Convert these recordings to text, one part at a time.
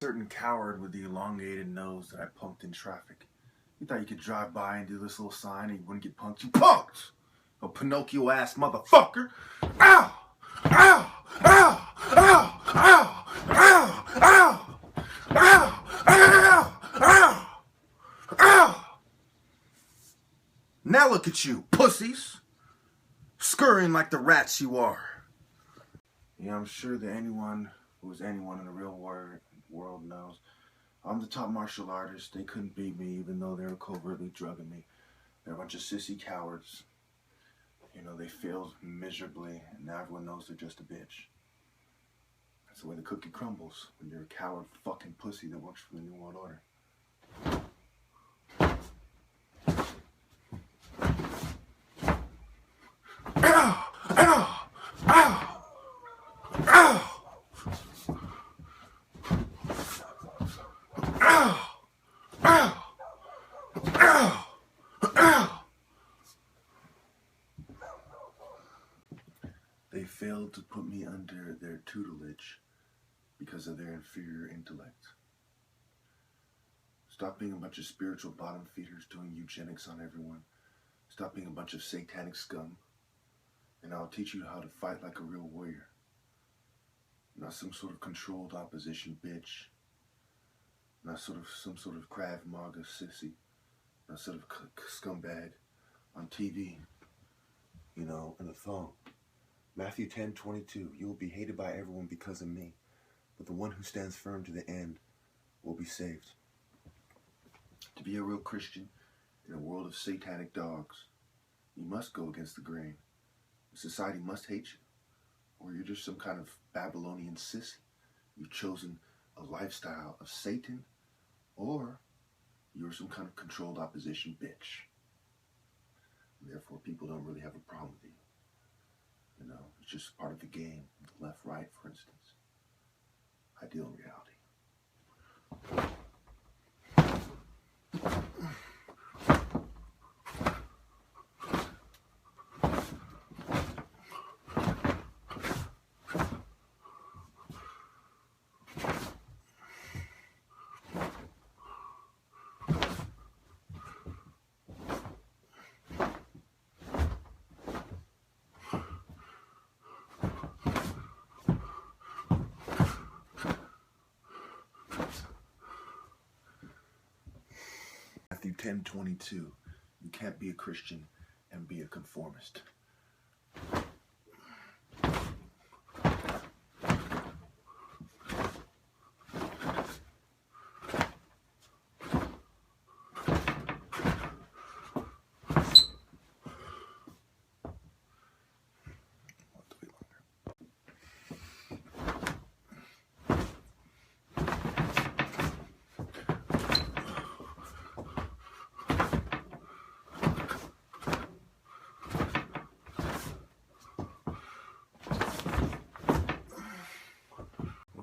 Certain coward with the elongated nose that I punked in traffic. You thought you could drive by and do this little sign and you wouldn't get punked? You punked! A Pinocchio ass motherfucker! Ow! Ow! Ow! Ow! Ow! Ow! Ow! Ow! Ow! Ow! Ow! Now look at you, pussies! Scurrying like the rats you are. Yeah, I'm sure that anyone who is anyone in the real world knows I'm the top martial artist. They couldn't beat me even though they were covertly drugging me. They're a bunch of sissy cowards. You know, they failed miserably, and now everyone knows they're just a bitch. That's the way the cookie crumbles when you're a coward fucking pussy that works for the New World Order. Ow! Ow! Ow! Ow! Ow! Ow! Ow! Ow! They failed to put me under their tutelage because of their inferior intellect. Stop being a bunch of spiritual bottom feeders doing eugenics on everyone. Stop being a bunch of satanic scum. And I'll teach you how to fight like a real warrior. Not some sort of controlled opposition bitch. Not some sort of Krav Maga sissy. Not sort of scumbag on TV. You know, in the phone. Matthew 10:22. You will be hated by everyone because of me, but the one who stands firm to the end will be saved. To be a real Christian in a world of satanic dogs, you must go against the grain. Society must hate you, or you're just some kind of Babylonian sissy. You've chosen a lifestyle of Satan, or you're some kind of controlled opposition bitch. And therefore, people don't really have a problem with you. You know, it's just part of the game. The left, right, for instance. Ideal reality. Matthew 10:22. You can't be a Christian and be a conformist.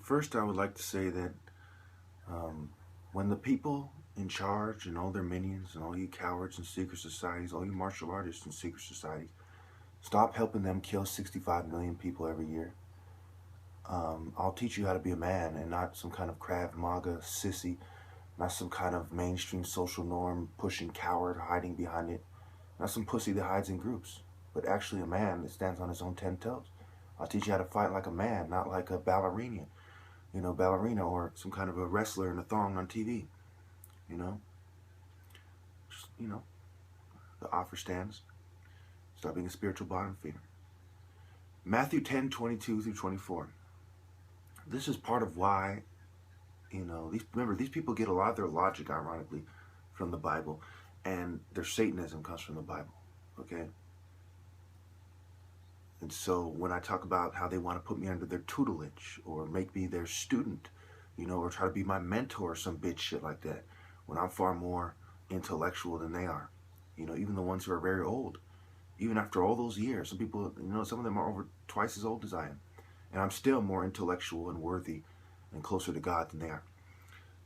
First, I would like to say that when the people in charge and all their minions and all you cowards and secret societies, all you martial artists and secret societies, stop helping them kill 65 million people every year. I'll teach you how to be a man and not some kind of Krav Maga sissy, not some kind of mainstream social norm pushing coward hiding behind it, not some pussy that hides in groups, but actually a man that stands on his own 10 toes. I'll teach you how to fight like a man, not like a ballerina. You know, ballerina or some kind of a wrestler in a thong on TV, you know. Just, you know, the offer stands. Stop being a spiritual bottom feeder. Matthew 10:22-24. This is part of why, you know, remember, these people get a lot of their logic, ironically, from the Bible, and their Satanism comes from the Bible, okay? And so when I talk about how they want to put me under their tutelage or make me their student, you know, or try to be my mentor or some bitch shit like that, when I'm far more intellectual than they are, you know, even the ones who are very old, even after all those years, some people, you know, some of them are over twice as old as I am, and I'm still more intellectual and worthy and closer to God than they are.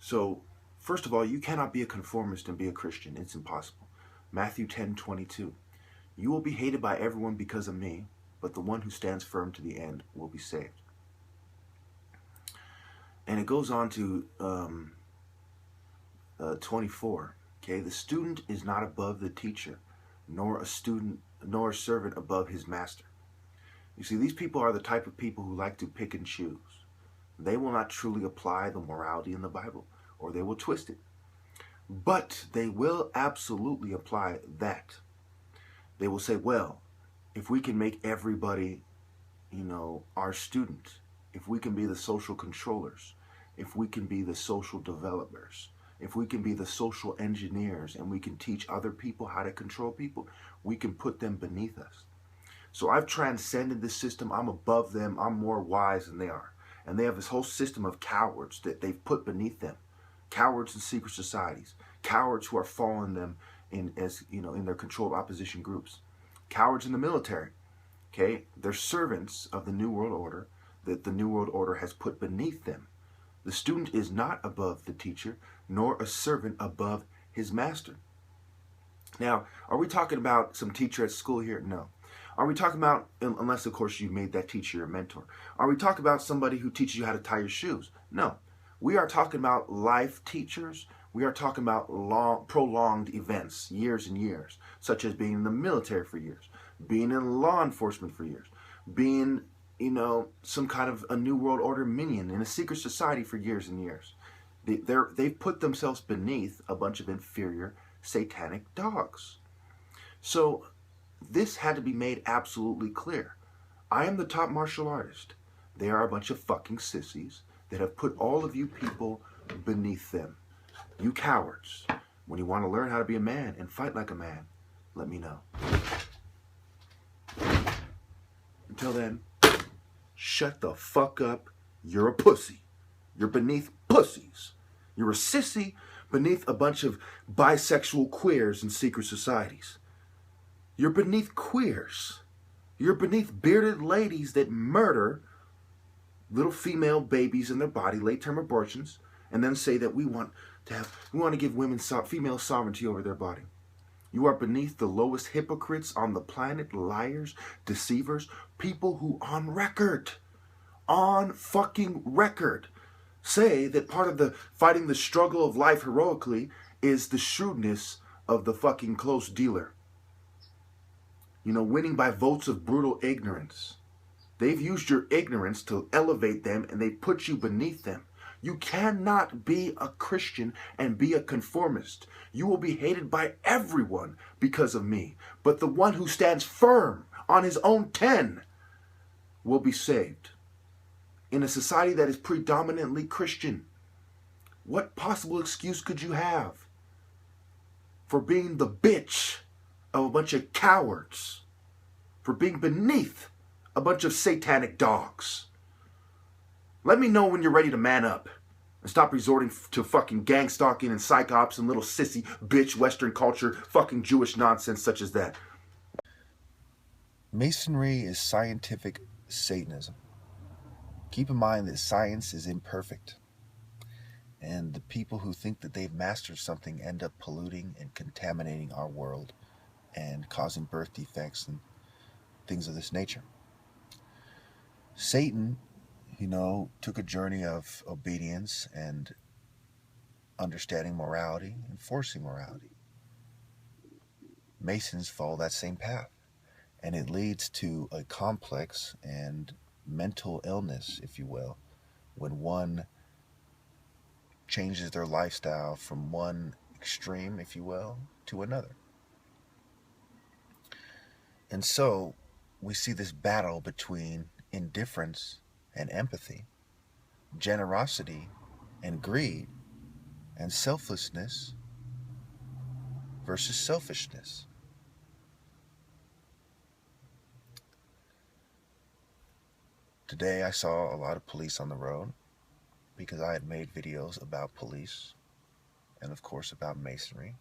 So, first of all, you cannot be a conformist and be a Christian. It's impossible. Matthew 10:22. You will be hated by everyone because of me, but the one who stands firm to the end will be saved. And it goes on to 24. Okay, the student is not above the teacher, nor a servant above his master. You see, these people are the type of people who like to pick and choose. They will not truly apply the morality in the Bible, or they will twist it. But they will absolutely apply that. They will say, well, if we can make everybody, our student, if we can be the social controllers, if we can be the social developers, if we can be the social engineers, and we can teach other people how to control people, we can put them beneath us. So I've transcended this system. I'm above them. I'm more wise than they are. And they have this whole system of cowards that they've put beneath them. Cowards in secret societies. Cowards who are following them in their controlled opposition groups. Cowards in the military. Okay? They're servants of the New World Order that the New World Order has put beneath them. The student is not above the teacher, nor a servant above his master. Now, are we talking about some teacher at school here? No. Are we talking about, unless of course you made that teacher your mentor, are we talking about somebody who teaches you how to tie your shoes? No. We are talking about life teachers. We are talking about prolonged events, years and years, such as being in the military for years, being in law enforcement for years, being, some kind of a New World Order minion in a secret society for years and years. They've put themselves beneath a bunch of inferior satanic dogs. So this had to be made absolutely clear. I am the top martial artist. They are a bunch of fucking sissies that have put all of you people beneath them. You cowards. When you want to learn how to be a man and fight like a man, let me know. Until then, shut the fuck up. You're a pussy. You're beneath pussies. You're a sissy beneath a bunch of bisexual queers in secret societies. You're beneath queers. You're beneath bearded ladies that murder little female babies in their body, late-term abortions, and then say that we want to give women female sovereignty over their body. You are beneath the lowest hypocrites on the planet, liars, deceivers, people who on fucking record, say that part of the fighting the struggle of life heroically is the shrewdness of the fucking close dealer. Winning by votes of brutal ignorance. They've used your ignorance to elevate them, and they put you beneath them. You cannot be a Christian and be a conformist. You will be hated by everyone because of me. But the one who stands firm on his own 10 will be saved. In a society that is predominantly Christian, what possible excuse could you have for being the bitch of a bunch of cowards, for being beneath a bunch of satanic dogs? Let me know when you're ready to man up and stop resorting to fucking gang stalking and psych ops and little sissy bitch Western culture fucking Jewish nonsense such as that. Masonry is scientific Satanism. Keep in mind that science is imperfect, and the people who think that they've mastered something end up polluting and contaminating our world and causing birth defects and things of this nature. Satan, took a journey of obedience and understanding morality, enforcing morality. Masons follow that same path, and it leads to a complex and mental illness, if you will, when one changes their lifestyle from one extreme, if you will, to another. And so we see this battle between indifference and empathy, generosity and greed, and selflessness versus selfishness. Today I saw a lot of police on the road because I had made videos about police and of course about masonry.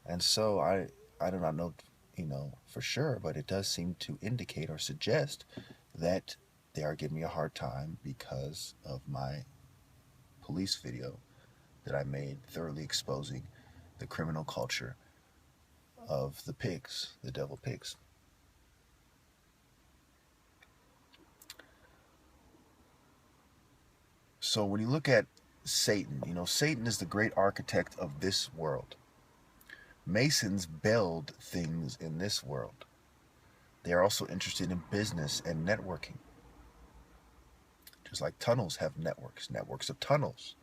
And so I do not know, for sure, but it does seem to indicate or suggest that they are giving me a hard time because of my police video that I made thoroughly exposing the criminal culture of the pigs, the devil pigs. So when you look at Satan, Satan is the great architect of this world. Masons build things in this world. They are also interested in business and networking. Just like tunnels have networks of tunnels.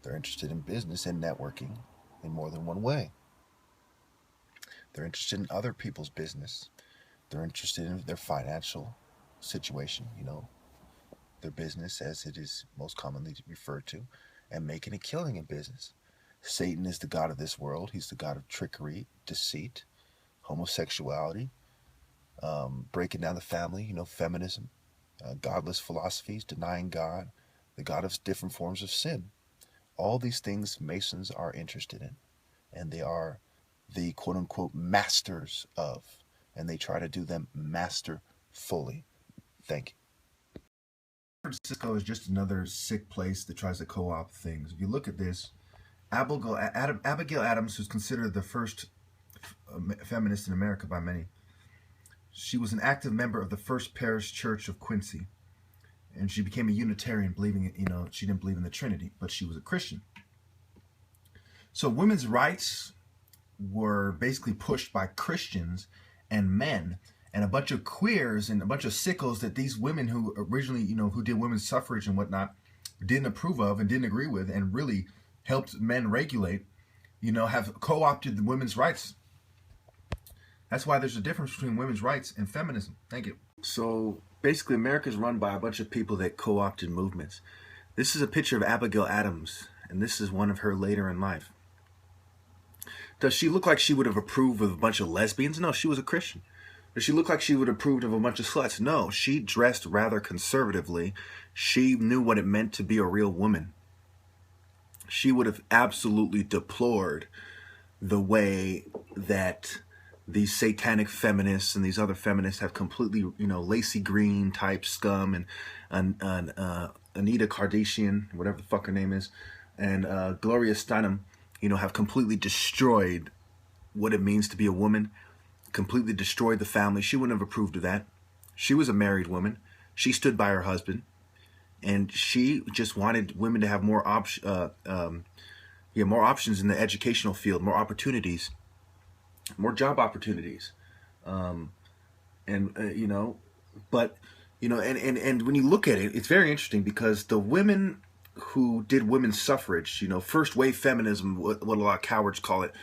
They're interested in business and networking in more than one way. They're interested in other people's business. They're interested in their financial situation, their business as it is most commonly referred to, and making a killing in business. Satan is the god of this world. He's the god of trickery, deceit, homosexuality, breaking down the family, feminism, godless philosophies, denying God, the god of different forms of sin. All these things Masons are interested in, and they are the quote-unquote masters of, and they try to do them masterfully. Thank you. San Francisco is just another sick place that tries to co-opt things. If you look at this, Abigail Adams, who's considered the first feminist in America by many, she was an active member of the First Parish Church of Quincy, and she became a Unitarian, believing she didn't believe in the Trinity, but she was a Christian. So women's rights were basically pushed by Christians and men, and a bunch of queers and a bunch of sickos that these women who originally, who did women's suffrage and whatnot, didn't approve of and didn't agree with, and really helped men regulate, have co-opted the women's rights. That's why there's a difference between women's rights and feminism. Thank you. So basically, America is run by a bunch of people that co-opted movements. This is a picture of Abigail Adams, and this is one of her later in life. Does she look like she would have approved of a bunch of lesbians? No, she was a Christian. Does she look like she would have approved of a bunch of sluts? No, she dressed rather conservatively. She knew what it meant to be a real woman. She would have absolutely deplored the way that these satanic feminists and these other feminists have completely, Lacey Green type scum and Anita Kardashian, whatever the fuck her name is, and Gloria Steinem, have completely destroyed what it means to be a woman, completely destroyed the family. She wouldn't have approved of that. She was a married woman. She stood by her husband, and she just wanted women to have more options in the educational field, more opportunities, more job opportunities, and when you look at it, it's very interesting because the women who did women's suffrage, first wave feminism, what a lot of cowards call it,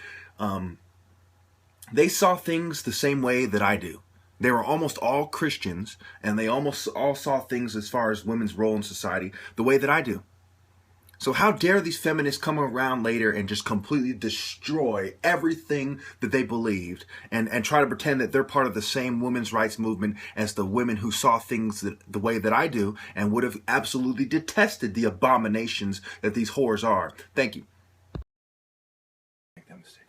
they saw things the same way that I do. They were almost all Christians, and they almost all saw things as far as women's role in society the way that I do. So how dare these feminists come around later and just completely destroy everything that they believed and try to pretend that they're part of the same women's rights movement as the women who saw things the way that I do and would have absolutely detested the abominations that these whores are. Thank you. Make that mistake.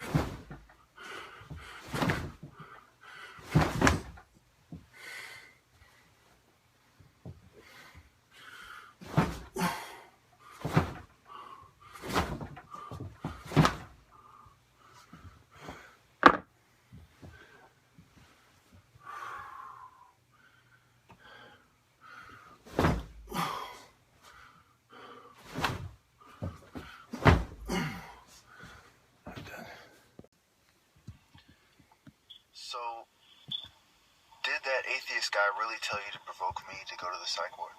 So, did that atheist guy really tell you to provoke me to go to the psych ward?